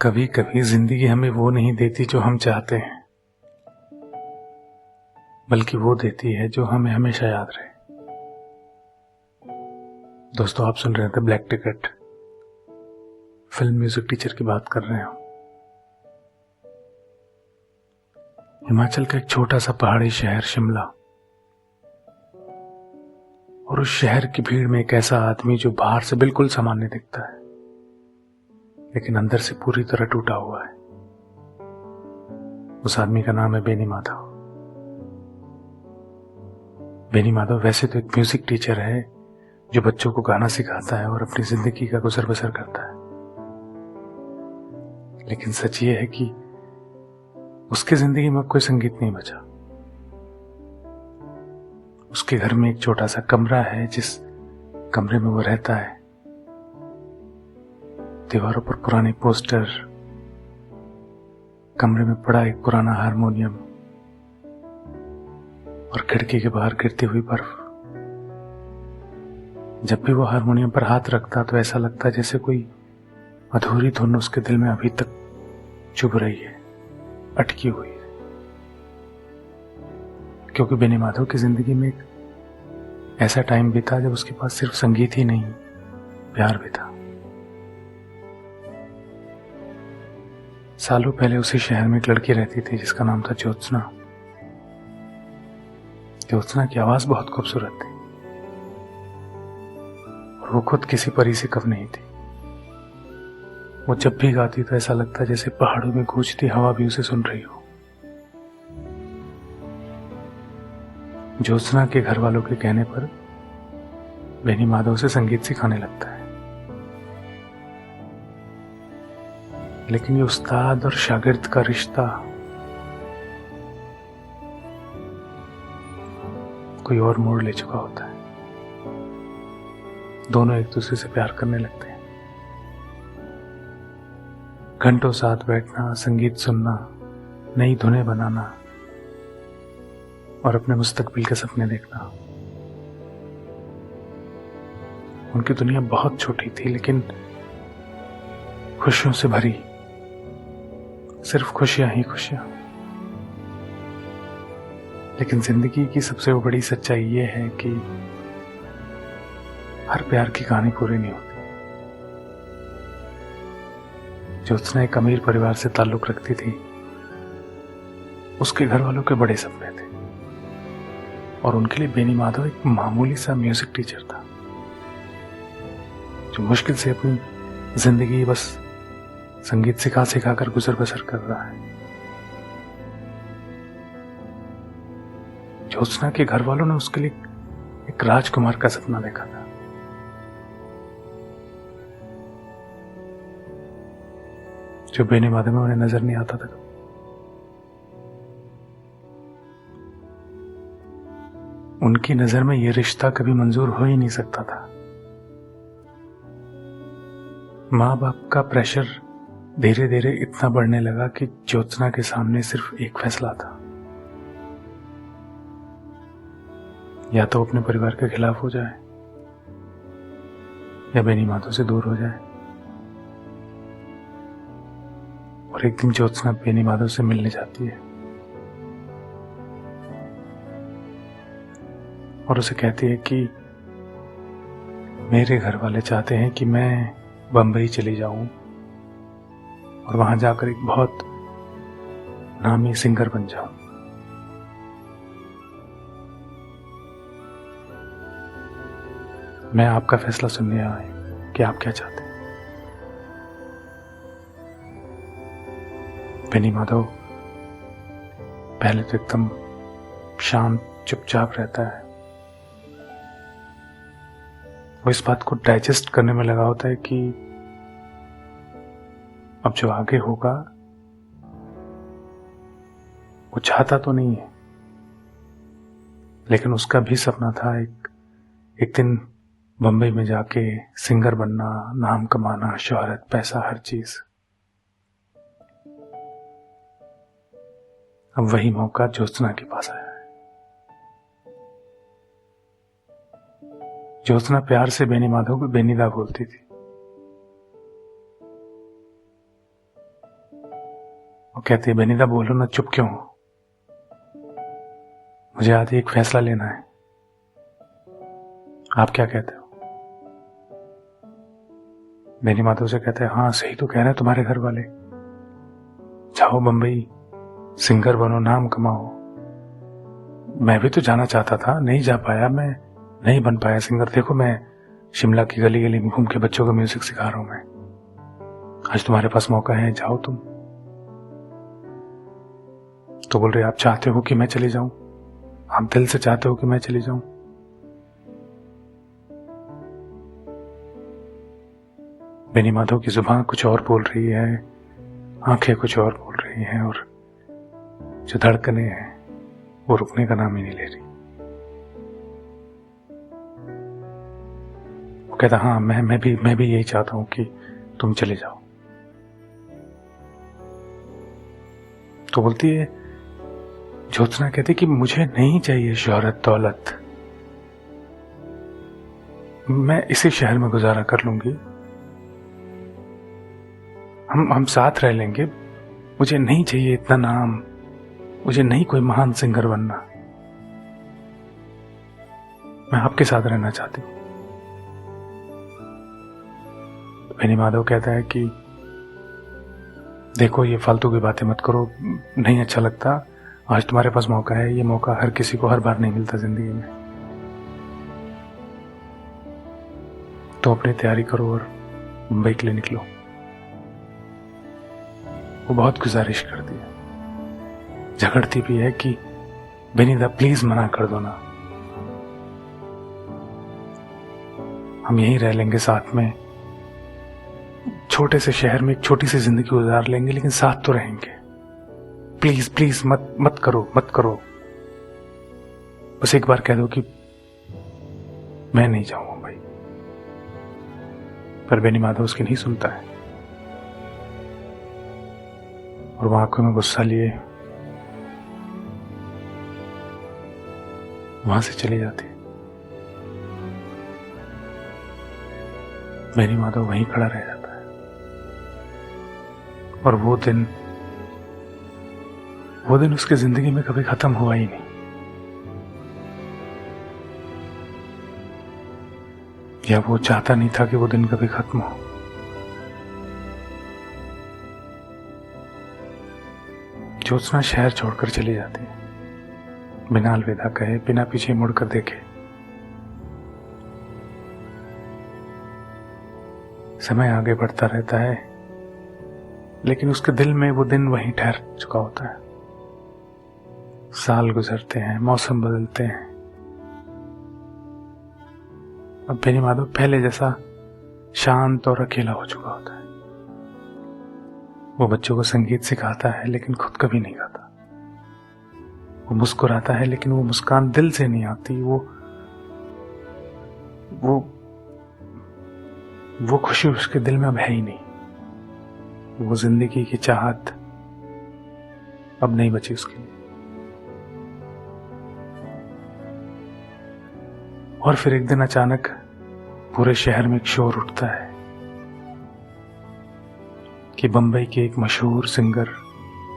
कभी कभी जिंदगी हमें वो नहीं देती जो हम चाहते हैं, बल्कि वो देती है जो हमें हमेशा याद रहे। दोस्तों, आप सुन रहे थे black ticket. Film music teacher की बात कर रहे हो। हिमाचल का एक छोटा सा पहाड़ी शहर शिमला, और उस शहर की भीड़ में एक ऐसा आदमी जो बाहर से बिल्कुल सामान्य दिखता है, लेकिन अंदर से पूरी तरह टूटा हुआ है। उस आदमी का नाम है बेनी माधव। बेनी माधव वैसे तो एक म्यूजिक टीचर है जो बच्चों को गाना सिखाता है और अपनी जिंदगी का गुजर बसर करता है, लेकिन सच ये है कि उसकी जिंदगी में कोई संगीत नहीं बचा। उसके घर में एक छोटा सा कमरा है, जिस कमरे में वो रहता है। दीवारों पर पुराने पोस्टर, कमरे में पड़ा एक पुराना हारमोनियम और खिड़की के बाहर गिरती हुई बर्फ। जब भी वो हारमोनियम पर हाथ रखता तो ऐसा लगता जैसे कोई अधूरी धुन उसके दिल में अभी तक चुभ रही है, अटकी हुई है। क्योंकि बेनी माधव की जिंदगी में एक ऐसा टाइम बीता जब उसके पास सिर्फ संगीत ही नहीं, प्यार भी था। सालों पहले उसी शहर में एक लड़की रहती थी जिसका नाम था ज्योत्सना। ज्योत्सना की आवाज बहुत खूबसूरत थी और वो खुद किसी परी से कम नहीं थी। वो जब भी गाती तो ऐसा लगता जैसे पहाड़ों में गूंजती हवा भी उसे सुन रही हो। ज्योत्सना के घर वालों के कहने पर बेनी माधव से संगीत सिखाने लगता है, लेकिन ये उस्ताद और शागिर्द का रिश्ता कोई और मोड़ ले चुका होता है। दोनों एक दूसरे से प्यार करने लगते हैं। घंटों साथ बैठना, संगीत सुनना, नई धुनें बनाना और अपने मुस्तकबिल के सपने देखना। उनकी दुनिया बहुत छोटी थी, लेकिन खुशियों से भरी। सिर्फ खुशियां ही खुशियां। लेकिन जिंदगी की सबसे बड़ी सच्चाई ये है कि हर प्यार की कहानी पूरी नहीं होती। ज्योत्सना एक अमीर परिवार से ताल्लुक रखती थी। उसके घर वालों के बड़े सपने थे और उनके लिए बेनी माधव एक मामूली सा म्यूजिक टीचर था, जो मुश्किल से अपनी जिंदगी बस संगीत सिखा सिखा कर गुजर बसर कर रहा है। ज्योत्सना के घर वालों ने उसके लिए एक राजकुमार का सपना देखा था, जो बेनी माधव में उन्हें नजर नहीं आता था। उनकी नजर में यह रिश्ता कभी मंजूर हो ही नहीं सकता था। माँ बाप का प्रेशर धीरे धीरे इतना बढ़ने लगा कि ज्योत्सना के सामने सिर्फ एक फैसला था, या तो अपने परिवार के खिलाफ हो जाए या बेनी माधव से दूर हो जाए। और एक दिन ज्योत्सना बेनी माधव से मिलने जाती है और उसे कहती है कि मेरे घर वाले चाहते हैं कि मैं बंबई चली जाऊं और वहां जाकर एक बहुत नामी सिंगर बन जाऊं। मैं आपका फैसला सुनने आया हूं कि आप क्या चाहते हैं। बेनी माधव पहले तो एकदम शांत चुपचाप रहता है। वो इस बात को डाइजेस्ट करने में लगा होता है कि अब जो आगे होगा वो चाहता तो नहीं है, लेकिन उसका भी सपना था एक दिन बंबई में जाके सिंगर बनना, नाम कमाना, शोहरत, पैसा, हर चीज। अब वही मौका ज्योत्सना के पास आया है। ज्योत्सना प्यार से बेनी माधव को बेनीदा बोलती थी। वो कहती है, बेनीता बोलो ना, चुप क्यों हो? मुझे आज एक फैसला लेना है, आप क्या कहते हो? बेनी माधव से कहते हैं, हाँ सही तो कह रहे हैं तुम्हारे घर वाले, जाओ बंबई सिंगर बनो, नाम कमाओ। मैं भी तो जाना चाहता था, नहीं जा पाया, मैं नहीं बन पाया सिंगर। देखो मैं शिमला की गली गली में घूम के बच्चों को म्यूजिक सिखा रहा हूं मैं। आज तुम्हारे पास मौका है, जाओ तुम। तो बोल रहे, आप चाहते हो कि मैं चली जाऊं? आप दिल से चाहते हो कि मैं चली जाऊं? बेनी माधव की जुबान कुछ और बोल रही है, आंखें कुछ और बोल रही हैं, और जो धड़कने हैं वो रुकने का नाम ही नहीं ले रही। वो कहता, हाँ मैं भी यही चाहता हूं कि तुम चले जाओ। तो बोलती है, ज्योत्सना कहती कि मुझे नहीं चाहिए शोहरत दौलत, मैं इसी शहर में गुजारा कर लूंगी, हम साथ रह लेंगे, मुझे नहीं चाहिए इतना नाम, मुझे नहीं कोई महान सिंगर बनना, मैं आपके साथ रहना चाहती हूं। बेनी माधव कहता है कि देखो ये फालतू की बातें मत करो, नहीं अच्छा लगता, आज तुम्हारे पास मौका है, ये मौका हर किसी को हर बार नहीं मिलता जिंदगी में, तो अपनी तैयारी करो और मुंबई के लिए निकलो। वो बहुत गुजारिश करती है, झगड़ती भी है कि बेनीता प्लीज मना कर दो ना, हम यहीं रह लेंगे साथ में, छोटे से शहर में एक छोटी सी जिंदगी गुजार लेंगे, लेकिन साथ तो रहेंगे, प्लीज प्लीज मत करो, मत करो, बस एक बार कह दो कि मैं नहीं जाऊंगा भाई। पर बेनी माधव उसकी नहीं सुनता है, और वो आंखों में गुस्सा लिए वहां से चली जाती है। बेनी माधव वहीं खड़ा रह जाता है, और वो दिन उसकी जिंदगी में कभी खत्म हुआ ही नहीं। या वो चाहता नहीं था कि वो दिन कभी खत्म हो। ज्योत्सना शहर छोड़कर चली जाती है, बिना अलविदा कहे, बिना पीछे मुड़कर देखे। समय आगे बढ़ता रहता है, लेकिन उसके दिल में वो दिन वहीं ठहर चुका होता है। साल गुजरते हैं, मौसम बदलते हैं, अब बेनी माधव पहले जैसा शांत और अकेला हो चुका होता है। वो बच्चों को संगीत सिखाता है, लेकिन खुद कभी नहीं गाता। वो मुस्कुराता है, लेकिन वो मुस्कान दिल से नहीं आती। वो खुशी उसके दिल में अब है ही नहीं। वो जिंदगी की चाहत अब नहीं बची उसके लिए। और फिर एक दिन अचानक पूरे शहर में एक शोर उठता है कि बंबई की एक मशहूर सिंगर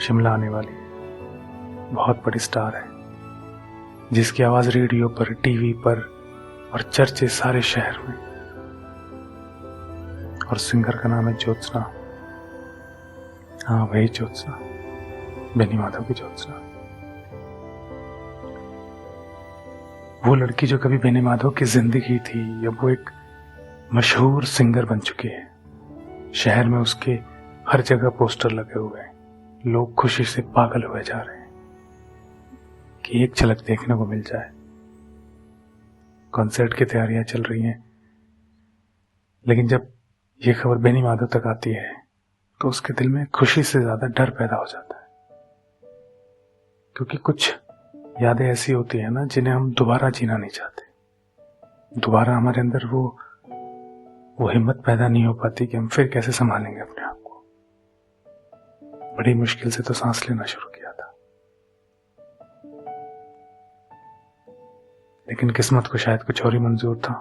शिमला आने वाली है, बहुत बड़ी स्टार है, जिसकी आवाज रेडियो पर, टीवी पर और चर्चे सारे शहर में। और सिंगर का नाम है ज्योत्सना। हाँ वही ज्योत्सना, बेनी माधव की ज्योत्सना। वो लड़की जो कभी बेनी माधव की जिंदगी थी, अब वो एक मशहूर सिंगर बन चुकी है। शहर में उसके हर जगह पोस्टर लगे हुए हैं, लोग खुशी से पागल हुए जा रहे हैं कि एक झलक देखने को मिल जाए। कॉन्सर्ट की तैयारियां चल रही हैं, लेकिन जब ये खबर बेनी माधव तक आती है तो उसके दिल में खुशी से ज्यादा डर पैदा हो जाता है, क्योंकि कुछ यादें ऐसी होती है ना जिन्हें हम दोबारा जीना नहीं चाहते। दोबारा हमारे अंदर वो हिम्मत पैदा नहीं हो पाती कि हम फिर कैसे संभालेंगे अपने आप को। बड़ी मुश्किल से तो सांस लेना शुरू किया था, लेकिन किस्मत को शायद कुछ और ही मंजूर था।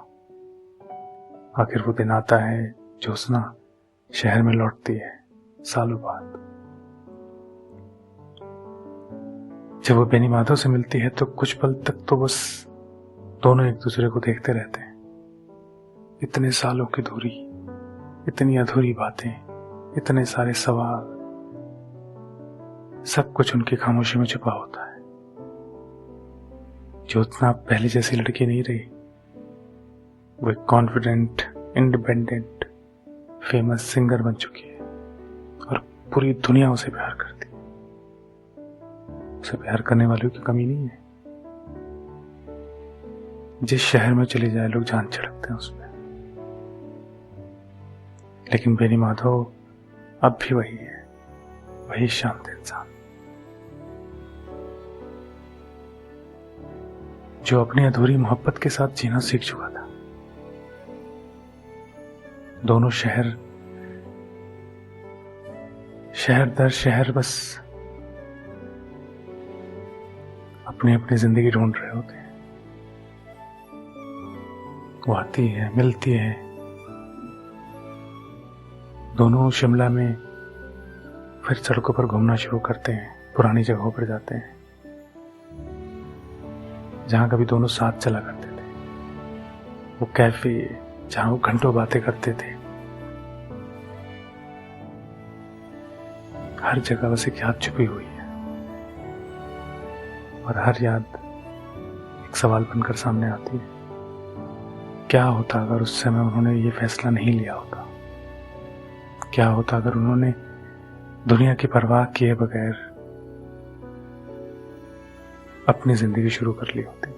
आखिर वो दिन आता है, ज्योत्सना शहर में लौटती है सालों बाद। जब वो बेनी माधव से मिलती है तो कुछ पल तक तो बस दोनों एक दूसरे को देखते रहते हैं। इतने सालों की दूरी, इतनी अधूरी बातें, इतने सारे सवाल, सब कुछ उनकी खामोशी में छुपा होता है। ज्योत्सना पहले जैसी लड़की नहीं रही। वो एक कॉन्फिडेंट, इंडिपेंडेंट, फेमस सिंगर बन चुकी है और पूरी दुनिया उसे प्यार करती है। उसे प्यार करने वालों की कमी नहीं है। जिस शहर में चले जाए लोग जान छिड़कते हैं उसमें। लेकिन बेनी माधव अब भी वही है, वही शांत इंसान जो अपनी अधूरी मोहब्बत के साथ जीना सीख चुका था। दोनों शहर दर शहर बस अपनी अपनी जिंदगी ढूंढ रहे होते हैं। वो आती है, मिलती है। दोनों शिमला में फिर सड़कों पर घूमना शुरू करते हैं, पुरानी जगहों पर जाते हैं जहां कभी दोनों साथ चला करते थे। वो कैफे जहां वो घंटों बातें करते थे। हर जगह बस एक याद छुपी हुई है और हर याद एक सवाल बनकर सामने आती है। क्या होता अगर उस समय उन्होंने ये फैसला नहीं लिया होता? क्या होता अगर उन्होंने दुनिया की परवाह किए बगैर अपनी जिंदगी शुरू कर ली होती?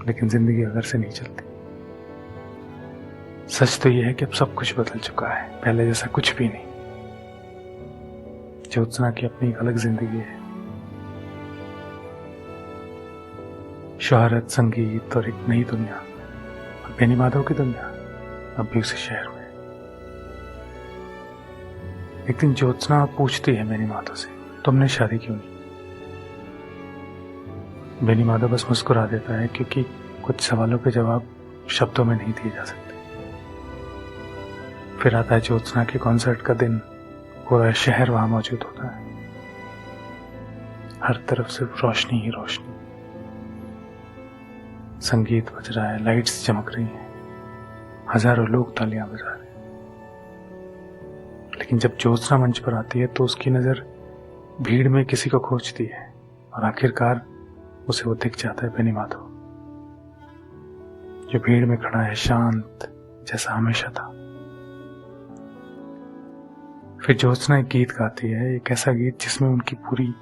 लेकिन जिंदगी अगर से नहीं चलती। सच तो यह है कि अब सब कुछ बदल चुका है, पहले जैसा कुछ भी नहीं। ज्योत्सना की अपनी एक अलग जिंदगी है। शोहरत, संगीत और एक नई दुनिया। और बेनी माधव की दुनिया अब भी उसी शहर में। एक दिन ज्योत्सना पूछती है बेनी माधव से, तुमने शादी क्यों नहीं? बेनी माधव बस मुस्कुरा देता है क्योंकि कुछ सवालों के जवाब शब्दों में नहीं दिए जा सकते। फिर आता है ज्योत्सना के कॉन्सर्ट का दिन। पूरा शहर वहां मौजूद होता है। हर तरफ सिर्फ रोशनी ही रोशनी। संगीत बज रहा है, लाइट्स चमक रही हैं, हजारों लोग तालियां बजा रहे हैं। लेकिन जब ज्योत्सना मंच पर आती है तो उसकी नजर भीड़ में किसी को खोजती है और आखिरकार उसे वो दिख जाता है बेनी माधव, जो भीड़ में खड़ा है, शांत जैसा हमेशा था। फिर ज्योत्सना एक गीत गाती है, एक ऐसा गीत जिसमें उनकी पूरी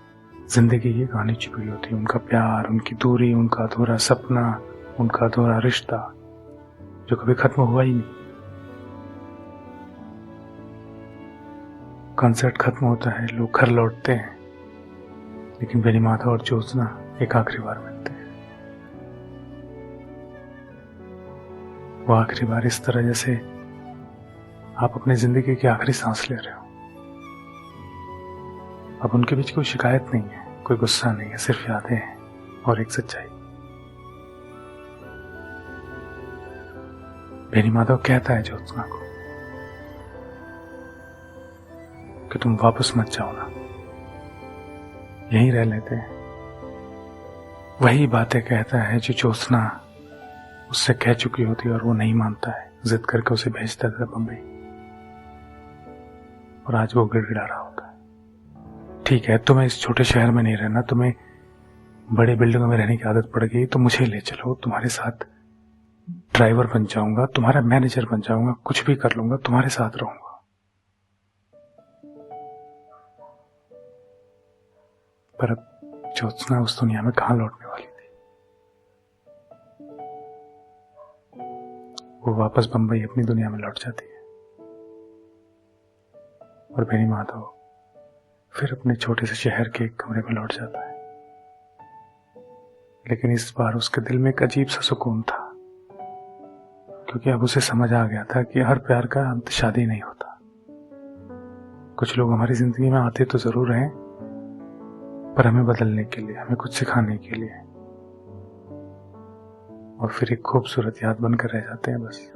जिंदगी की कहानी छुपी होती है। उनका प्यार, उनकी दूरी, उनका अधूरा सपना, उनका अधूरा रिश्ता जो कभी खत्म हुआ ही नहीं। कॉन्सर्ट खत्म होता है, लोग घर लौटते हैं, लेकिन बेनी माधव और ज्योत्सना एक आखिरी बार मिलते हैं। वो आखिरी बार इस तरह जैसे आप अपनी जिंदगी की आखिरी सांस ले रहे हो। अब उनके बीच कोई शिकायत नहीं है, कोई गुस्सा नहीं है, सिर्फ यादें हैं और एक सच्चाई। बेनी माधव कहता है ज्योत्सना को कि तुम वापस मत जाओ ना, यहीं रह लेते हैं। वही बातें कहता है जो ज्योत्सना उससे कह चुकी होती है और वो नहीं मानता है, जिद करके उसे भेजता था बम्बई। और आज वो गिड़गिड़ा रहा होता है। ठीक है, तुम्हें इस छोटे शहर में नहीं रहना, तुम्हें बड़े बिल्डिंगों में रहने की आदत पड़ गई, तो मुझे ले चलो, तुम्हारे साथ ड्राइवर बन जाऊंगा, तुम्हारा मैनेजर बन जाऊंगा, कुछ भी कर लूंगा, तुम्हारे साथ रहूंगा। पर अब ज्योत्सना उस दुनिया में कहां लौटने वाली थी? वो वापस बंबई अपनी दुनिया में लौट जाती है और बेनी माधव फिर अपने छोटे से शहर के एक कमरे में लौट जाता है। लेकिन इस बार उसके दिल में एक अजीब सा सुकून था, क्योंकि अब उसे समझ आ गया था कि हर प्यार का अंत शादी नहीं होता। कुछ लोग हमारी जिंदगी में आते तो जरूर हैं, पर हमें बदलने के लिए, हमें कुछ सिखाने के लिए, और फिर एक खूबसूरत याद बनकर रह जाते हैं बस।